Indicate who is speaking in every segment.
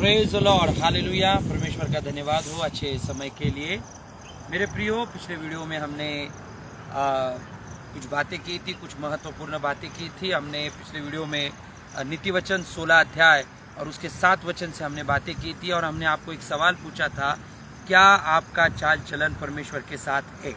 Speaker 1: Praise the Lord, hallelujah. परमेश्वर का धन्यवाद हो अच्छे समय के लिए। मेरे प्रियो, पिछले वीडियो में हमने कुछ बातें की थी, कुछ महत्वपूर्ण बातें की थी। हमने पिछले वीडियो में नीति वचन 16 अध्याय और उसके 7 वचन से हमने बातें की थी और हमने आपको एक सवाल पूछा था, क्या आपका चाल चलन परमेश्वर के साथ है?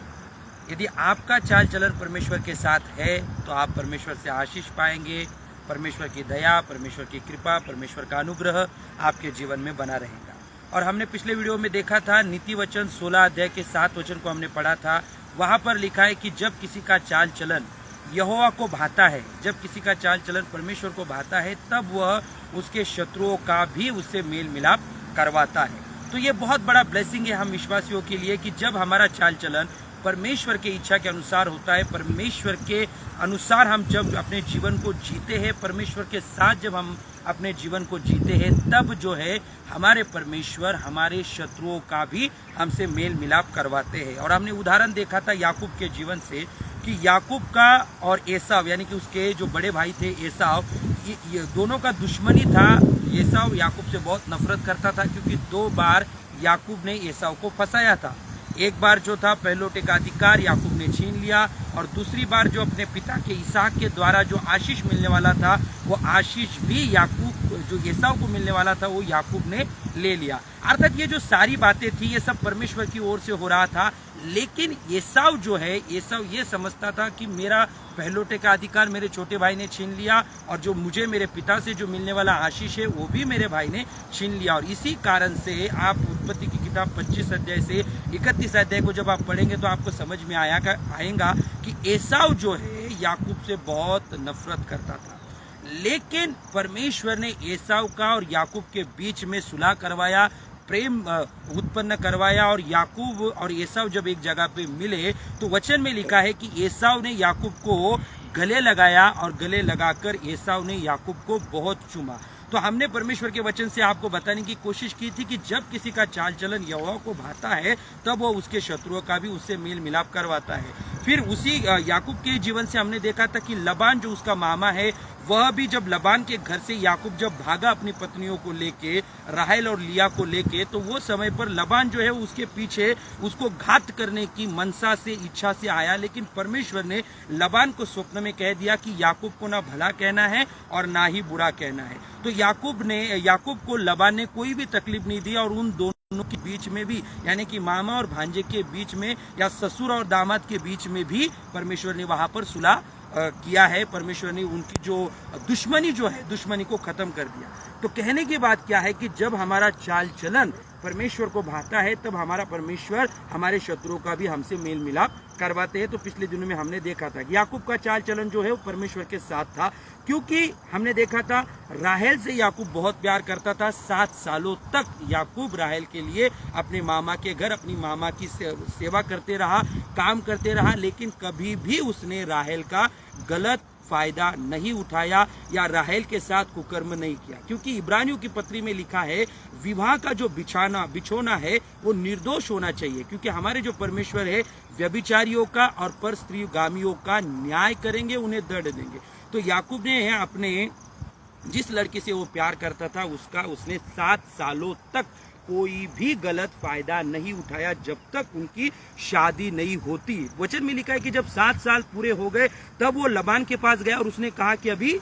Speaker 1: यदि आपका चाल चलन परमेश्वर के साथ है तो आप परमेश्वर से आशीष पाएंगे। परमेश्वर की दया, परमेश्वर की कृपा, परमेश्वर का अनुग्रह आपके जीवन में बना रहेगा। और हमने पिछले वीडियो में देखा था, नीति वचन 16 अध्याय के 7 वचन को हमने पढ़ा था। वहां पर लिखा है कि जब किसी का चाल चलन यहोवा को भाता है, जब किसी का चाल चलन परमेश्वर को भाता है, तब वह उसके शत्रुओं का भी उससे मेल मिलाप करवाता है। तो ये बहुत बड़ा ब्लेसिंग है हम विश्वासियों के लिए कि जब हमारा चाल चलन परमेश्वर के इच्छा के अनुसार होता है, परमेश्वर के अनुसार हम जब अपने जीवन को जीते हैं, परमेश्वर के साथ जब हम अपने जीवन को जीते हैं, तब जो है हमारे परमेश्वर हमारे शत्रुओं का भी हमसे मेल मिलाप करवाते हैं। और हमने उदाहरण देखा था याकूब के जीवन से कि याकूब का और एसाव, यानी कि उसके जो बड़े भाई थे एसाव, ये दोनों का दुश्मनी था। एसाव याकूब से बहुत नफरत करता था क्योंकि 2 बार याकूब ने एसाव को फंसाया था। एक बार जो था पहलौठे का अधिकार याकूब ने छीन लिया और दूसरी बार जो अपने पिता के इसहाक के द्वारा जो आशीष मिलने वाला था, वो आशीष भी याकूब, जो एसाव को मिलने वाला था, वो याकूब ने ले लिया। अर्थात ये जो सारी बातें थी ये सब परमेश्वर की ओर से हो रहा था। लेकिन एसाव जो है, एसाव ये समझता था कि मेरा पहलौठे का अधिकार मेरे छोटे भाई ने छीन लिया और जो मुझे मेरे पिता से जो मिलने वाला आशीष है वो भी मेरे भाई ने छीन लिया। और इसी कारण से आप उत्पत्ति की किताब 25 अध्याय से 31 अध्याय को जब आप पढ़ेंगे तो आपको समझ में आएगा कि एसाव जो है याकूब से बहुत नफरत करता था। लेकिन परमेश्वर ने एसाव का और याकूब के बीच में सुलह करवाया, प्रेम उत्पन्न करवाया। और याकूब और एसाव जब एक जगह पे मिले तो वचन में लिखा है कि एसाव ने याकूब को गले लगाया और गले लगाकर एसाव ने याकूब को बहुत चूमा। तो हमने परमेश्वर के वचन से आपको बताने की कोशिश की थी कि जब किसी का चाल चलन यहोवा को भाता है, तब वो उसके शत्रुओं का भी उससे मेल मिलाप करवाता है। फिर उसी याकूब के जीवन से हमने देखा था कि लबान जो उसका मामा है, वह भी जब लबान के घर से याकूब जब भागा अपनी पत्नियों को लेके, राहेल और लिया को लेके, तो वो समय पर लबान जो है उसके पीछे उसको घात करने की मनसा से, इच्छा से आया। लेकिन परमेश्वर ने लबान को स्वप्न में कह दिया कि याकूब को ना भला कहना है और ना ही बुरा कहना है। तो याकूब को लबान ने कोई भी तकलीफ नहीं दी और उन दोनों के बीच में भी, यानी कि मामा और भांजे के बीच में या ससुर और दामाद के बीच में भी परमेश्वर ने वहां पर सुलह किया है। परमेश्वर ने उनकी जो दुश्मनी जो है, दुश्मनी को खत्म कर दिया। तो कहने की बात क्या है कि जब हमारा चाल चलन परमेश्वर को भाता है, तब हमारा परमेश्वर हमारे शत्रुओं का भी हमसे मेल मिलाप करवाते हैं। तो पिछले दिनों में हमने देखा था कि याकूब का चाल चलन जो है वो परमेश्वर के साथ था, क्योंकि हमने देखा था राहेल से याकूब बहुत प्यार करता था। 7 सालों तक याकूब राहेल के लिए अपने मामा के घर, अपनी मामा की सेवा करते रहा, काम करते रहा। लेकिन कभी भी उसने राहेल का गलत फायदा नहीं उठाया या राहेल के साथ कुकर्म नहीं किया, क्योंकि इब्रानियों की पत्री में लिखा है विवाह का जो बिछोना है वो निर्दोष होना चाहिए, क्योंकि हमारे जो परमेश्वर है व्यभिचारियों का और पर स्त्रीगामियों का न्याय करेंगे, उन्हें दंड देंगे। तो याकूब ने अपने जिस लड़की से वो प्यार करता था उसने 7 सालों तक कोई भी गलत फायदा नहीं उठाया जब तक उनकी शादी नहीं होती। वचन में लिखा है कि जब 7 साल पूरे हो गए तब वो लबान के पास गया और उसने कहा कि अभी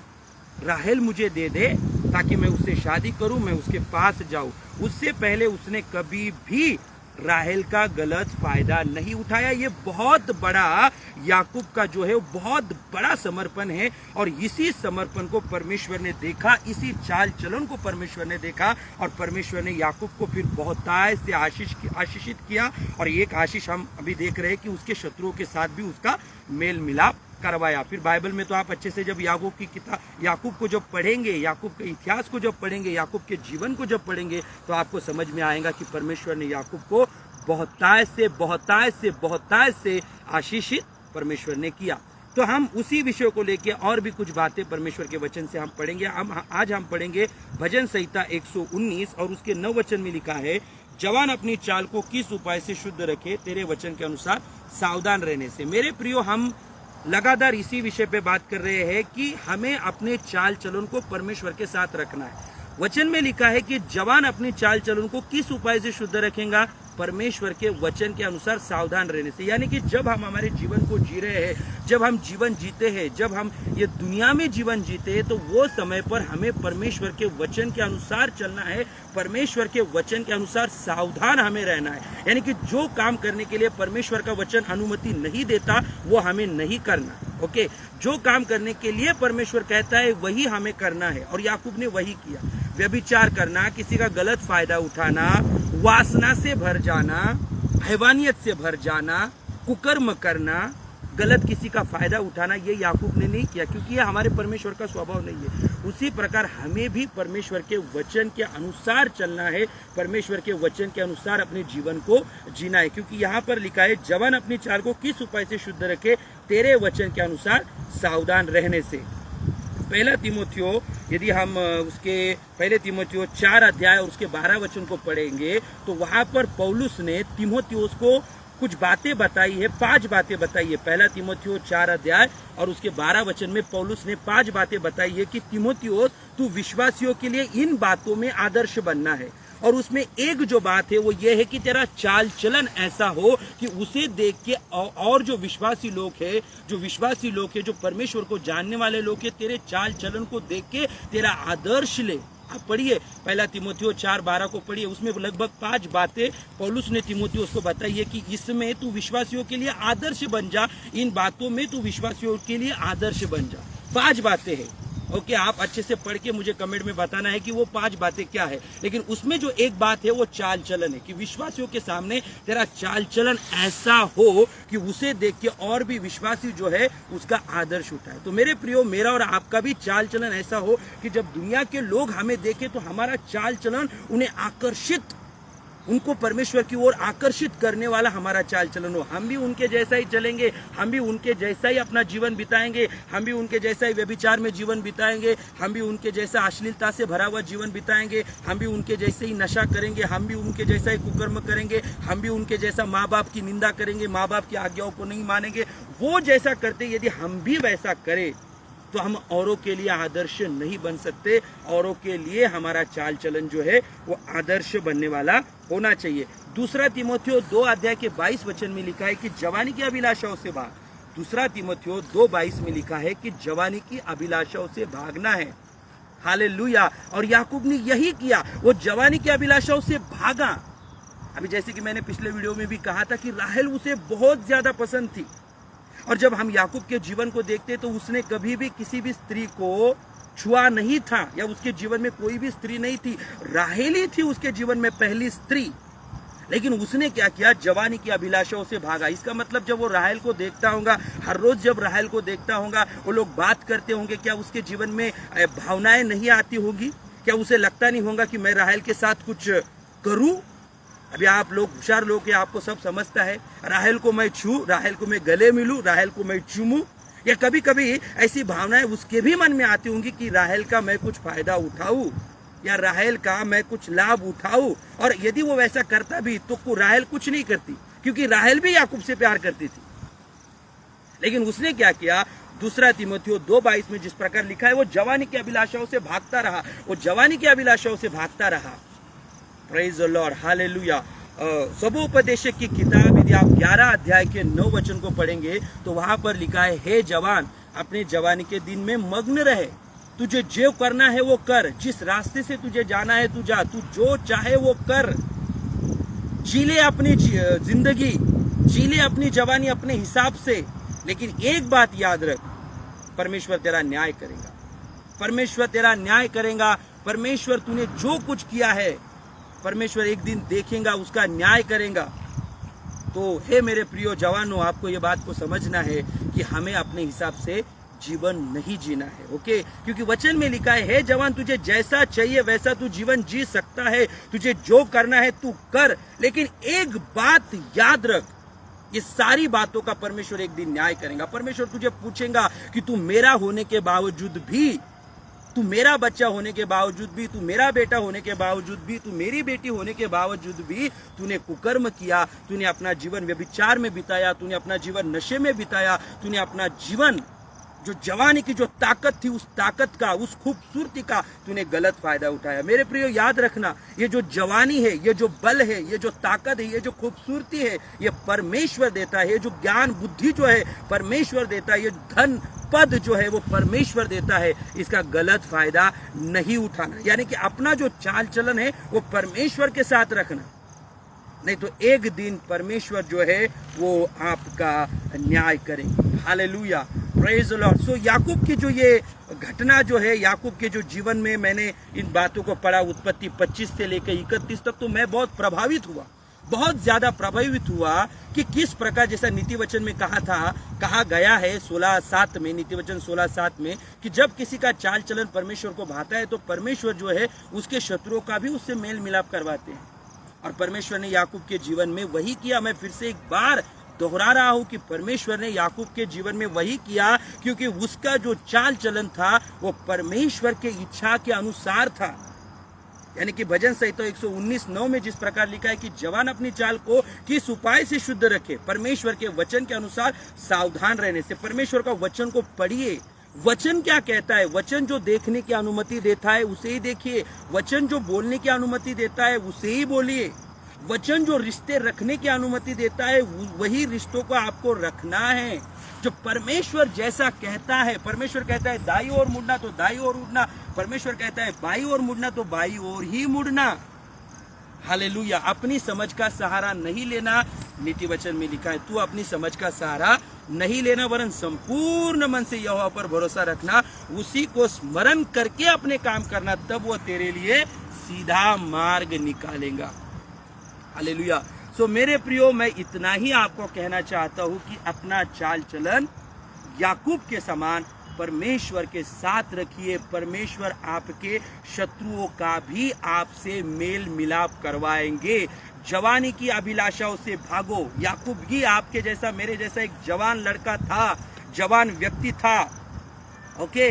Speaker 1: राहेल मुझे दे दे ताकि मैं उससे शादी करूं, मैं उसके पास जाऊं। उससे पहले उसने कभी भी राहेल का गलत फायदा नहीं उठाया। ये बहुत बड़ा याकूब का जो है बहुत बड़ा समर्पण है और इसी समर्पण को परमेश्वर ने देखा, इसी चाल चलन को परमेश्वर ने देखा और परमेश्वर ने याकूब को फिर बहुतायत से आशीषित किया। और एक आशीष हम अभी देख रहे हैं कि उसके शत्रुओं के साथ भी उसका मेल मिलाप करवाया। फिर बाइबल में तो आप अच्छे से जब याकूब को जब पढ़ेंगे, याकूब के इतिहास को जब पढ़ेंगे, याकूब के जीवन को जब पढ़ेंगे, तो आपको समझ में आएगा कि परमेश्वर ने याकूब को बहुतायत से आशीषित परमेश्वर ने किया। तो हम उसी विषय को लेके और भी कुछ बातें परमेश्वर के वचन से हम पढ़ेंगे। आज हम पढ़ेंगे भजन संहिता 119 और उसके 9 वचन में लिखा है, जवान अपनी चाल को किस उपाय से शुद्ध रखे, तेरे वचन के अनुसार सावधान रहने से। मेरे प्रियो, हम लगातार इसी विषय पे बात कर रहे हैं कि हमें अपने चाल चलन को परमेश्वर के साथ रखना है। वचन में लिखा है कि जवान अपनी चाल चलन को किस उपाय से शुद्ध रखेगा? परमेश्वर के वचन के अनुसार सावधान रहने से। यानी कि जब हम हमारे जीवन को जी रहे हैं, जब हम जीवन जीते हैं, जब हम ये दुनिया में जीवन जीते हैं, तो वो समय पर हमें परमेश्वर के वचन के अनुसार चलना है, परमेश्वर के वचन के अनुसार सावधान हमें रहना है। यानी कि जो काम करने के लिए परमेश्वर का वचन अनुमति नहीं देता वो हमें नहीं करना। ओके, जो काम करने के लिए परमेश्वर कहता है वही हमें करना है, और याकूब ने वही किया। व्यभिचार करना, किसी का गलत फायदा उठाना, वासना से भर जाना, हैवानियत से भर जाना, कुकर्म करना, गलत किसी का फायदा उठाना, ये याकूब ने नहीं किया, क्योंकि ये हमारे परमेश्वर का स्वभाव नहीं है। उसी प्रकार हमें भी परमेश्वर के वचन के अनुसार चलना है, परमेश्वर के वचन के अनुसार अपने जीवन को जीना है। क्योंकि यहाँ पर लिखा है, जवान अपनी चाल को किस उपाय से शुद्ध रखे? तेरे वचन के अनुसार सावधान रहने से। पहला तीमुथियो, यदि हम उसके पहले तीमुथियो 4 अध्याय और उसके 12 वचन को पढ़ेंगे, तो वहां पर पौलुस ने तीमुथियुस को कुछ बातें बताई है, 5 बातें बताई है। पहला तीमुथियो 4 अध्याय और उसके 12 वचन में पौलुस ने 5 बातें बताई है कि तीमुथियुस, तू विश्वासियों के लिए इन बातों में आदर्श बनना है। और उसमें एक जो बात है वो ये है कि तेरा चाल चलन ऐसा हो कि उसे देख के और जो विश्वासी लोग है, जो परमेश्वर को जानने वाले लोग है, तेरे चाल चलन को देख के तेरा आदर्श ले। आप पढ़िए, पहला तीमुथियो 4:12 को पढ़िए, उसमें लगभग 5 बातें पौलुस ने तीमुथियुस को बताई है कि इसमें तू विश्वासियों के लिए आदर्श बन जा, इन बातों में तू विश्वासियों के लिए आदर्श बन जा। 5 बातें हैं। ओके, आप अच्छे से पढ़ के मुझे कमेंट में बताना है कि वो 5 बातें क्या है। लेकिन उसमें जो एक बात है वो चाल चलन है, कि विश्वासियों के सामने तेरा चाल चलन ऐसा हो कि उसे देख के और भी विश्वासी जो है उसका आदर्श उठाए। तो मेरे प्रियो, मेरा और आपका भी चाल चलन ऐसा हो कि जब दुनिया के लोग हमें देखें तो हमारा चाल चलन उन्हें आकर्षित, उनको परमेश्वर की ओर आकर्षित करने वाला हमारा चाल चलन हो। हम भी उनके जैसा ही चलेंगे, हम भी उनके जैसा ही अपना जीवन बिताएंगे, हम भी उनके जैसा ही व्यभिचार में जीवन बिताएंगे, हम भी उनके जैसा अश्लीलता से भरा हुआ जीवन बिताएंगे, हम भी उनके जैसे ही नशा करेंगे, हम भी उनके जैसा ही कुकर्म करेंगे, हम भी उनके जैसा माँ बाप की निंदा करेंगे, माँ बाप की आज्ञाओं को नहीं मानेंगे। वो जैसा करते यदि हम भी वैसा करें तो हम औरों के लिए आदर्श नहीं बन सकते। औरों के लिए हमारा चाल चलन जो है वो आदर्श बनने वाला होना चाहिए। दूसरा तीमुथियो 2 अध्याय के 22 वचन में लिखा है कि जवानी की अभिलाषाओं से भाग। दूसरा तीमुथियो 2:22 में लिखा है कि जवानी की अभिलाषाओं से भागना है। हालेलुया। और याकूब ने यही किया, वो जवानी की अभिलाषाओं से भागा। अभी जैसे कि मैंने पिछले वीडियो में भी कहा था कि राहेल उसे बहुत ज्यादा पसंद थी, और जब हम याकूब के जीवन को देखते तो उसने कभी भी किसी भी स्त्री को छुआ नहीं था, या उसके जीवन में कोई भी स्त्री नहीं थी, राहेल ही थी उसके जीवन में पहली स्त्री। लेकिन उसने क्या किया? जवानी की अभिलाषाओं से भागा। इसका मतलब जब वो राहेल को देखता होगा, हर रोज जब राहेल को देखता होगा, वो लोग बात करते होंगे, क्या उसके जीवन में भावनाएं नहीं आती होगी? क्या उसे लगता नहीं होगा कि मैं राहेल के साथ कुछ करूं? अभी आप लोग होशियार लोग हैं, आपको सब समझता है। राहेल को मैं छू, राहेल को मैं गले मिलूं, राहेल को मैं चूमूं, या कभी कभी ऐसी भावनाएं उसके भी मन में आती होंगी कि राहेल का मैं कुछ फायदा उठाऊं, या राहेल का मैं कुछ लाभ उठाऊं। और यदि वो वैसा करता भी तो राहेल कुछ नहीं करती, क्योंकि राहेल भी याकूब से प्यार करती थी। लेकिन उसने क्या किया? दूसरा तीमुथियो 2:22 में जिस प्रकार लिखा है, वो जवानी की अभिलाषाओं से भागता रहा, वो जवानी की अभिलाषाओं से भागता रहा। Praise the Lord, hallelujah. सबोपदेशक की किताब यदि आप 11 अध्याय के 9 वचन को पढ़ेंगे तो वहां पर लिखा है, हे जवान, अपने जवानी के दिन में मग्न रहे, तुझे जो करना है वो कर, जिस रास्ते से तुझे जाना है तू जा, तू जो चाहे वो कर, जी ले अपनी जिंदगी, जी ले अपनी जवानी अपने हिसाब से। लेकिन एक बात याद रख, परमेश्वर तेरा न्याय करेगा, परमेश्वर तेरा न्याय करेगा। परमेश्वर तूने जो कुछ किया है, परमेश्वर एक दिन देखेगा, उसका न्याय करेगा। तो हे मेरे प्रियो जवानों, आपको ये बात को समझना है कि हमें अपने हिसाब से जीवन नहीं जीना है। ओके, क्योंकि वचन में लिखा है, हे जवान, तुझे जैसा चाहिए वैसा तू जीवन जी सकता है, तुझे जो करना है तू कर। लेकिन एक बात याद रख, ये सारी बातों का परमेश्वर एक दिन न्याय करेगा। परमेश्वर तुझे पूछेगा कि तू मेरा होने के बावजूद भी, तू मेरा बच्चा होने के बावजूद भी, तू मेरा बेटा होने के बावजूद भी, तू मेरी बेटी होने के बावजूद भी तूने कुकर्म किया, तूने अपना जीवन व्यभिचार में बिताया, तूने अपना जीवन नशे में बिताया, तूने अपना जीवन जो जवानी की जो ताकत थी, उस ताकत का, उस खूबसूरती का तूने गलत फायदा उठाया। मेरे प्रियो याद रखना, ये जो जवानी है, ये जो बल है, ये जो ताकत है, ये जो खूबसूरती है, ये परमेश्वर देता है। ये जो ज्ञान बुद्धि जो है परमेश्वर देता है। ये धन पद जो है वो परमेश्वर देता है। इसका गलत फायदा नहीं उठाना, यानी कि अपना जो चाल चलन है वो परमेश्वर के साथ रखना, नहीं तो एक दिन परमेश्वर जो है वो आपका न्याय करेंगे। Hallelujah, praise the Lord. सो याकूब की जो ये घटना जो है, याकूब के जो जीवन में मैंने इन बातों को पढ़ा, उत्पत्ति 25 से लेकर 31 तक, तो मैं बहुत प्रभावित हुआ, बहुत ज्यादा प्रभावित हुआ कि किस प्रकार, जैसा नीति वचन में कहा गया है 16:7 में, नीति वचन 16:7 में, कि जब किसी का चाल चलन परमेश्वर को भाता है तो परमेश्वर जो है उसके शत्रुओं का भी उससे मेल मिलाप करवाते हैं। और परमेश्वर ने याकूब के जीवन में वही किया। मैं फिर से एक बार दोहरा रहा हूं कि परमेश्वर ने याकूब के जीवन में वही किया, क्योंकि उसका जो चाल चलन था वो परमेश्वर के इच्छा के अनुसार था। यानी कि भजन संहिता 119:9 में जिस प्रकार लिखा है कि जवान अपनी चाल को किस उपाय से शुद्ध रखे, परमेश्वर के वचन के अनुसार सावधान रहने से। परमेश्वर का वचन को पढ़िए। वचन क्या कहता है? वचन जो देखने की अनुमति देता है उसे ही देखिए। वचन जो बोलने की अनुमति देता है उसे ही बोलिए। वचन जो रिश्ते रखने की अनुमति देता है वही रिश्तों को आपको रखना है। जो परमेश्वर जैसा कहता है, परमेश्वर कहता है दाई ओर मुड़ना तो दाई ओर मुड़ना, परमेश्वर कहता है बाई ओर मुड़ना तो बाई ओर ही मुड़ना। हालेलुया। अपनी समझ का सहारा नहीं लेना। नीति वचन में लिखा है तू अपनी समझ का सहारा नहीं लेना, वरन संपूर्ण मन से यहोवा पर भरोसा रखना, उसी को स्मरण करके अपने काम करना, तब वो तेरे लिए सीधा मार्ग निकालेगा। हालेलुया। सो मेरे प्रियो, मैं इतना ही आपको कहना चाहता हूं कि अपना चाल चलन याकूब के समान परमेश्वर के साथ रखिए। परमेश्वर आपके शत्रुओं का भी आपसे मेल मिलाप करवाएंगे। जवानी की अभिलाषाओं से भागो। याकूब भी आपके जैसा, मेरे जैसा एक जवान लड़का था, जवान व्यक्ति था। ओके,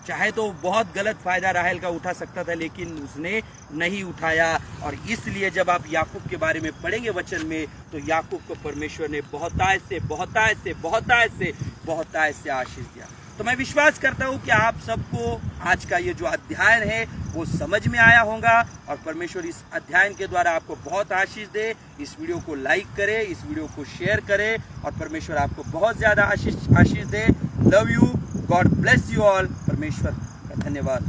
Speaker 1: चाहे तो बहुत गलत फायदा राहेल का उठा सकता था, लेकिन उसने नहीं उठाया। और इसलिए जब आप याकूब के बारे में पढ़ेंगे वचन में, तो याकूब को परमेश्वर ने बहुतायत से आशीष दिया। तो मैं विश्वास करता हूं कि आप सबको आज का ये जो अध्ययन है वो समझ में आया होगा, और परमेश्वर इस अध्ययन के द्वारा आपको बहुत आशीष दे। इस वीडियो को लाइक करें, इस वीडियो को शेयर करें, और परमेश्वर आपको बहुत ज्यादा आशीष दे। Love you, God bless you all. परमेश्वर का धन्यवाद।